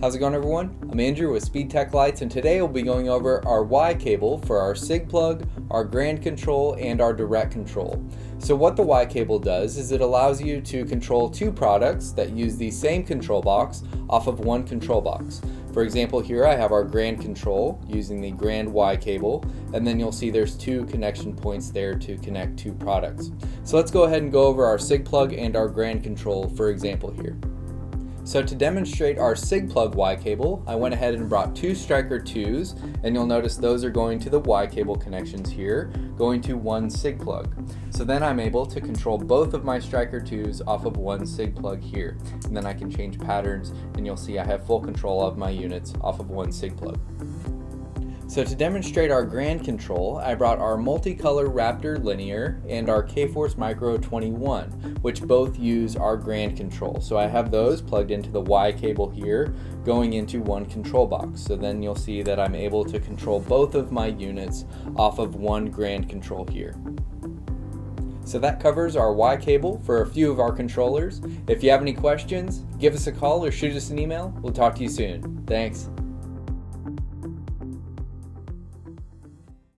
How's it going, everyone? I'm Andrew with SpeedTech Lights, and today we'll be going over our Y cable for our CIG-PLUG, our Grand Control, and our Direct Control. So what the Y cable does is it allows you to control two products that use the same control box off of one control box. For example, here I have our Grand Control using the Grand Y cable, and then you'll see there's two connection points there to connect two products. So let's go ahead and go over our CIG-PLUG and our Grand Control for example here. So to demonstrate our CIG-PLUG Y cable, I went ahead and brought two Striker 2s, and you'll notice those are going to the Y cable connections here, going to one CIG-PLUG. So then I'm able to control both of my Striker 2s off of one CIG-PLUG here. And then I can change patterns, and you'll see I have full control of my units off of one CIG-PLUG. So to demonstrate our Grand Control, I brought our multicolor Raptor Linear and our K-Force Micro 21, which both use our Grand Control. So I have those plugged into the Y cable here, going into one control box. So then you'll see that I'm able to control both of my units off of one Grand Control here. So that covers our Y cable for a few of our controllers. If you have any questions, give us a call or shoot us an email. We'll talk to you soon. Thanks.